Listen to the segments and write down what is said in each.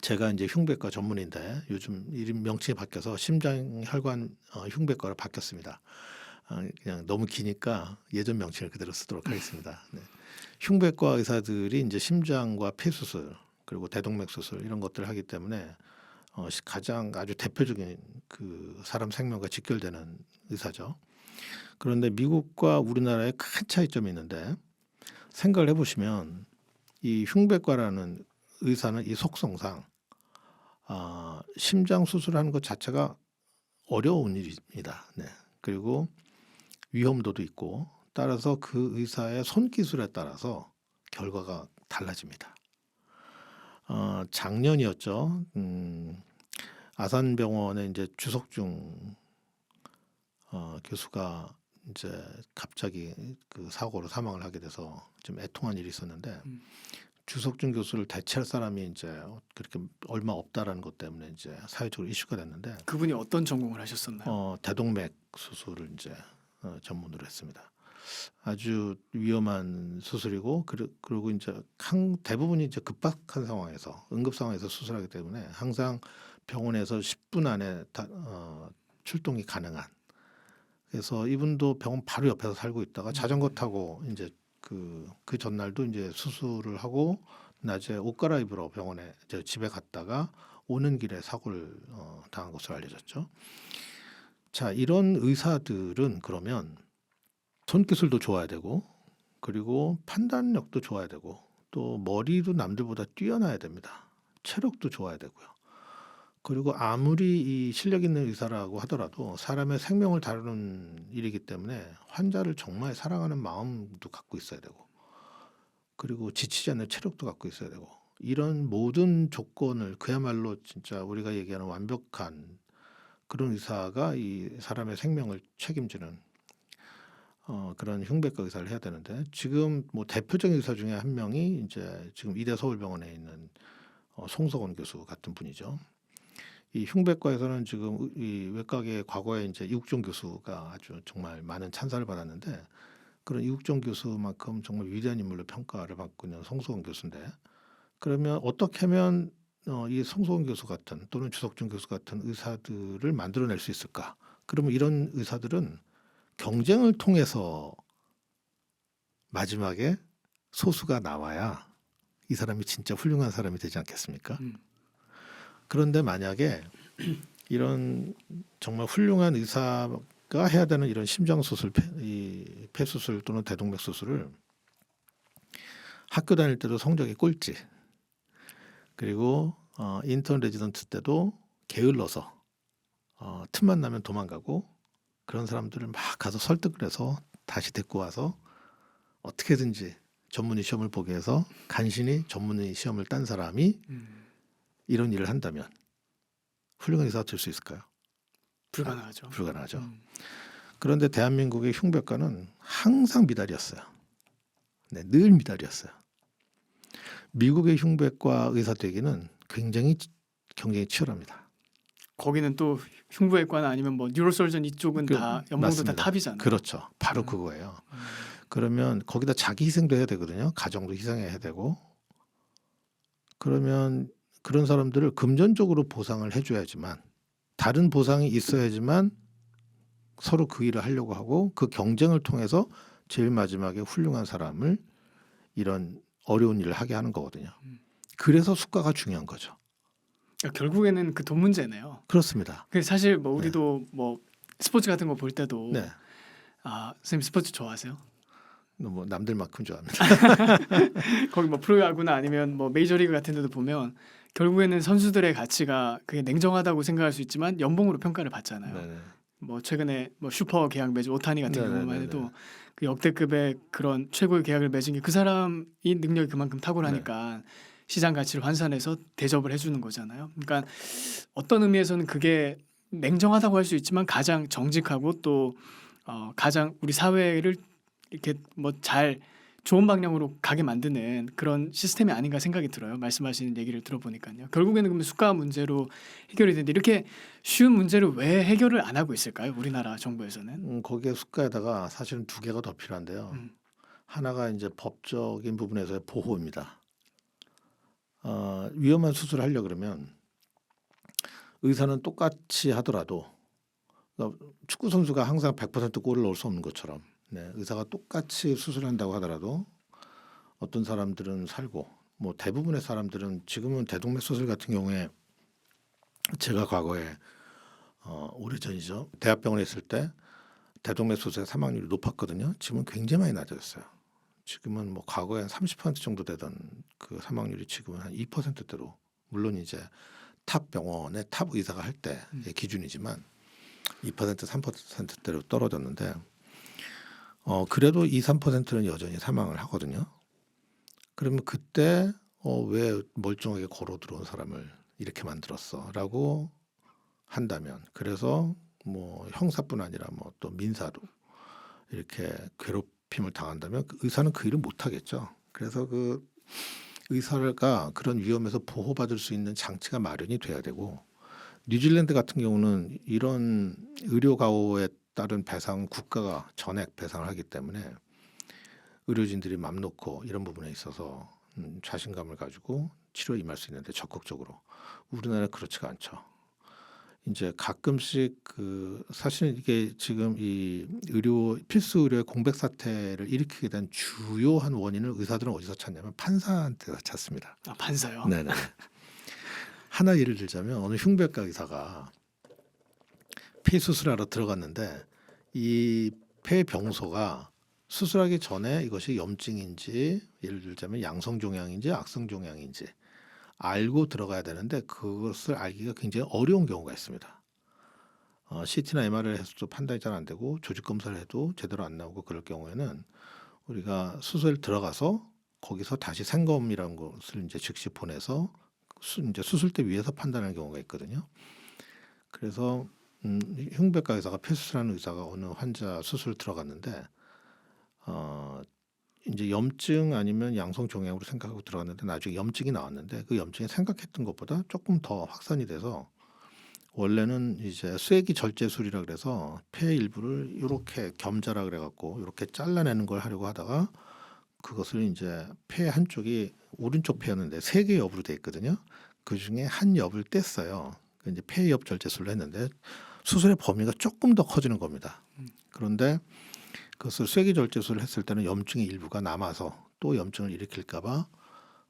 제가 이제 흉부외과 전문인데 요즘 이름 명칭이 바뀌어서 심장혈관 흉부외과로 바뀌었습니다. 그냥 너무 기니까 예전 명칭을 그대로 쓰도록 하겠습니다. 네. 흉부외과 의사들이 이제 심장과 폐 수술 그리고 대동맥 수술 이런 것들을 하기 때문에 가장 아주 대표적인 그 사람 생명과 직결되는 의사죠. 그런데 미국과 우리나라에 큰 차이점이 있는데 생각을 해보시면 이 흉부외과라는 의사는 이 속성상 심장 수술하는 것 자체가 어려운 일입니다. 네. 그리고 위험도도 있고 따라서 그 의사의 손기술에 따라서 결과가 달라집니다. 작년이었죠. 아산병원의 이제 주석중 교수가 이제 갑자기 그 사고로 사망을 하게 돼서 좀 애통한 일이 있었는데 주석준 교수를 대체할 사람이 이제 그렇게 얼마 없다라는 것 때문에 이제 사회적으로 이슈가 됐는데 그분이 어떤 전공을 하셨었나요? 대동맥 수술을 이제 전문으로 했습니다. 아주 위험한 수술이고 그리고 이제 대부분이 이제 급박한 상황에서 응급 상황에서 수술하기 때문에 항상 병원에서 10분 안에 출동이 가능한. 그래서 이분도 병원 바로 옆에서 살고 있다가 자전거 타고 이제 그 전날도 이제 수술을 하고 낮에 옷 갈아입으러 병원에 이제 집에 갔다가 오는 길에 사고를 당한 것으로 알려졌죠. 자, 이런 의사들은 그러면 손기술도 좋아야 되고 그리고 판단력도 좋아야 되고 또 머리도 남들보다 뛰어나야 됩니다. 체력도 좋아야 되고요. 그리고 아무리 이 실력 있는 의사라고 하더라도 사람의 생명을 다루는 일이기 때문에 환자를 정말 사랑하는 마음도 갖고 있어야 되고 그리고 지치지 않는 체력도 갖고 있어야 되고 이런 모든 조건을 그야말로 진짜 우리가 얘기하는 완벽한 그런 의사가 이 사람의 생명을 책임지는 그런 흉부외과 의사를 해야 되는데 지금 뭐 대표적인 의사 중에 한 명이 이제 지금 이대 서울병원에 있는 송석원 교수 같은 분이죠. 이 흉부외과에서는 지금 이 외과계 과거에 이제 이국종 교수가 아주 정말 많은 찬사를 받았는데 그런 이국종 교수만큼 정말 위대한 인물로 평가를 받고 있는 송석원 교수인데 그러면 어떻게 하면 이 송석원 교수 같은 또는 주석준 교수 같은 의사들을 만들어낼 수 있을까? 그러면 이런 의사들은 경쟁을 통해서 마지막에 소수가 나와야 이 사람이 진짜 훌륭한 사람이 되지 않겠습니까? 그런데 만약에 이런 정말 훌륭한 의사가 해야 되는 이런 심장 수술, 폐 수술 또는 대동맥 수술을 학교 다닐 때도 성적이 꼴찌, 그리고 인턴 레지던트 때도 게을러서 틈만 나면 도망가고 그런 사람들을 막 가서 설득을 해서 다시 데리고 와서 어떻게든지 전문의 시험을 보게 해서 간신히 전문의 시험을 딴 사람이 이런 일을 한다면 훌륭한 의사가 될 수 있을까요? 불가능하죠. 불가능하죠. 그런데 대한민국의 흉부외과는 항상 미달이었어요. 네, 늘 미달이었어요. 미국의 흉부외과 의사 되기는 굉장히 경쟁이 치열합니다. 거기는 또 흉부외과나 아니면 뭐 뉴로설전 이쪽은 다 연봉도 맞습니다. 다 탑이잖아요. 그렇죠. 바로 그거예요. 그러면 거기다 자기 희생도 해야 되거든요. 가정도 희생해야 되고. 그러면 그런 사람들을 금전적으로 보상을 해줘야지만 다른 보상이 있어야지만 서로 그 일을 하려고 하고 그 경쟁을 통해서 제일 마지막에 훌륭한 사람을 이런 어려운 일을 하게 하는 거거든요. 그래서 수가가 중요한 거죠. 그러니까 결국에는 그 돈 문제네요. 그렇습니다. 그 사실 뭐 우리도 뭐 스포츠 같은 거 볼 때도 네. 선생님 스포츠 좋아하세요? 뭐 남들만큼 좋아합니다. 거기 뭐 프로야구나 아니면 뭐 메이저리그 같은 데도 보면 결국에는 선수들의 가치가 그게 냉정하다고 생각할 수 있지만 연봉으로 평가를 받잖아요. 네네. 뭐 최근에 뭐 슈퍼 계약 맺은 오타니 같은 네네네네. 경우만 해도 그 역대급의 그런 최고의 계약을 맺은 게 그 사람이 능력이 그만큼 탁월하니까 시장 가치를 환산해서 대접을 해주는 거잖아요. 그러니까 어떤 의미에서는 그게 냉정하다고 할 수 있지만 가장 정직하고 또 가장 우리 사회를 이렇게 뭐 잘 좋은 방향으로 가게 만드는 그런 시스템이 아닌가 생각이 들어요. 말씀하시는 얘기를 들어보니까요. 결국에는 그러면 수가 문제로 해결이 되는데 이렇게 쉬운 문제를 왜 해결을 안 하고 있을까요? 우리나라 정부에서는. 거기에 수가에다가 사실은 두 개가 더 필요한데요. 하나가 이제 법적인 부분에서의 보호입니다. 위험한 수술을 하려 그러면 의사는 똑같이 하더라도 그러니까 축구 선수가 항상 100% 골을 넣을 수 없는 것처럼 네, 의사가 똑같이 수술한다고 하더라도 어떤 사람들은 살고 뭐 대부분의 사람들은 지금은 대동맥 수술 같은 경우에 제가 과거에 오래전이죠. 대학병원에 있을 때 대동맥 수술의 사망률이 높았거든요. 지금은 굉장히 많이 낮아졌어요. 지금은 뭐 과거에 한 30% 정도 되던 그 사망률이 지금은 한 2%대로 물론 이제 탑 병원의 탑 의사가 할 때의 기준이지만 2% 3%대로 떨어졌는데 그래도 2, 3%는 여전히 사망을 하거든요. 그러면 그때 왜 멀쩡하게 걸어 들어온 사람을 이렇게 만들었어라고 한다면 그래서 뭐 형사뿐 아니라 뭐 또 민사도 이렇게 괴롭힘을 당한다면 그 의사는 그 일을 못 하겠죠. 그래서 그 의사가 그런 위험에서 보호받을 수 있는 장치가 마련이 돼야 되고 뉴질랜드 같은 경우는 이런 의료 가호에 따른 배상 국가가 전액 배상을 하기 때문에 의료진들이 맘 놓고 이런 부분에 있어서 자신감을 가지고 치료에 임할 수 있는데 적극적으로 우리나라는 그렇지가 않죠. 이제 가끔씩 사실 이게 지금 이 필수 의료의 공백 사태를 일으키게 된 주요한 원인을 의사들은 어디서 찾냐면 판사한테서 찾습니다. 아, 판사요? 네네. 하나 예를 들자면 어느 흉부외과 의사가 폐 수술하러 들어갔는데 이 폐 병소가 수술하기 전에 이것이 염증인지 예를 들자면 양성종양인지 악성종양인지 알고 들어가야 되는데 그것을 알기가 굉장히 어려운 경우가 있습니다. CT나 MR을 해서도 판단이 잘 안 되고 조직 검사를 해도 제대로 안 나오고 그럴 경우에는 우리가 수술에 들어가서 거기서 다시 생검이라는 것을 이제 즉시 보내서 이제 수술대 위에서 판단하는 경우가 있거든요. 그래서 흉부외과 의사가 폐수술하는 의사가 어느 환자 수술 들어갔는데 이제 염증 아니면 양성 종양으로 생각하고 들어갔는데 나중에 염증이 나왔는데 그 염증이 생각했던 것보다 조금 더 확산이 돼서 원래는 이제 쐐기 절제술이라 그래서 폐 일부를 이렇게 겸자라 그래갖고 이렇게 잘라내는 걸 하려고 하다가 그것을 이제 폐 한쪽이 오른쪽 폐였는데 3개 옆으로 돼 있거든요. 그 중에 한 옆을 뗐어요. 이제 폐옆 절제술을 했는데 수술의 범위가 조금 더 커지는 겁니다. 그런데 그것을 쐐기 절제술을 했을 때는 염증의 일부가 남아서 또 염증을 일으킬까봐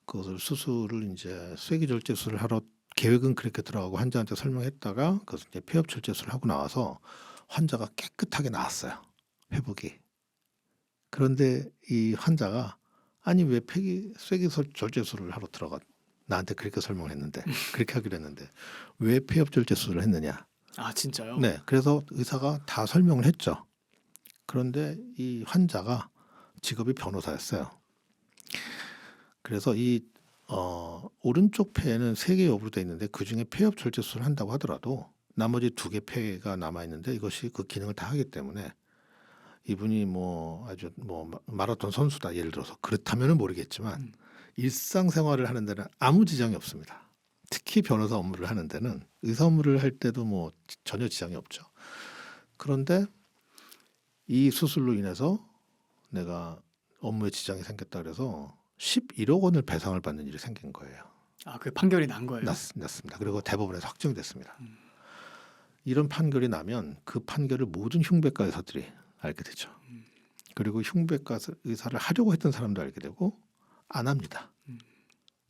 그것을 수술을 이제 쐐기 절제술을 하러 계획은 그렇게 들어가고 환자한테 설명했다가 그것을 이제 폐엽 절제술을 하고 나와서 환자가 깨끗하게 나았어요. 회복이. 그런데 이 환자가 아니 왜 쐐기 절제술을 하러 들어가 나한테 그렇게 설명을 했는데 그렇게 하기로 했는데 왜 폐엽 절제술을 했느냐. 아, 진짜요? 네, 그래서 의사가 다 설명을 했죠. 그런데 이 환자가 직업이 변호사였어요. 그래서 이 오른쪽 폐에는 3개 옆으로 돼 있는데 그 중에 폐엽 절제술을 한다고 하더라도 나머지 2개 폐가 남아 있는데 이것이 그 기능을 다 하기 때문에 이분이 뭐 아주 뭐 마라톤 선수다 예를 들어서 그렇다면은 모르겠지만 일상생활을 하는 데는 아무 지장이 없습니다. 특히 변호사 업무를 하는 데는 의사 업무를 할 때도 뭐 전혀 지장이 없죠. 그런데 이 수술로 인해서 내가 업무에 지장이 생겼다 그래서 11억 원을 배상을 받는 일이 생긴 거예요. 아, 그 판결이 난 거예요? 났습니다. 그리고 대법원에서 확정됐습니다. 이런 판결이 나면 그 판결을 모든 흉부외과 의사들이 알게 되죠. 그리고 흉부외과 의사를 하려고 했던 사람도 알게 되고 안 합니다.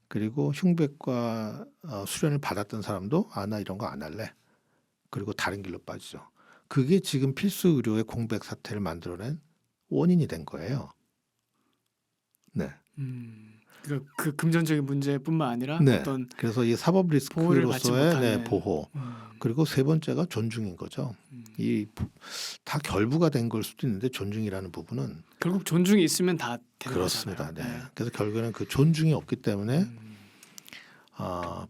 그리고 흉부외과 수련을 받았던 사람도 나 이런 거 안 할래. 그리고 다른 길로 빠지죠. 그게 지금 필수 의료의 공백 사태를 만들어낸 원인이 된 거예요. 네. 그 금전적인 문제뿐만 아니라 네. 어떤 그래서 이 사법 보호를 받지 리스크로서의 못하는 보호. 그리고 세 번째가 존중인 거죠. 이 다 결부가 된 걸 수도 있는데 존중이라는 부분은 결국 존중이 있으면 다 되는 그렇습니다. 거잖아요. 네. 그래서 결국에는 그 존중이 없기 때문에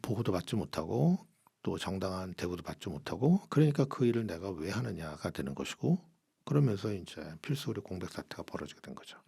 보호도 받지 못하고 또 정당한 대우도 받지 못하고 그러니까 그 일을 내가 왜 하느냐가 되는 것이고 그러면서 이제 필수 의료 공백 사태가 벌어지게 된 거죠.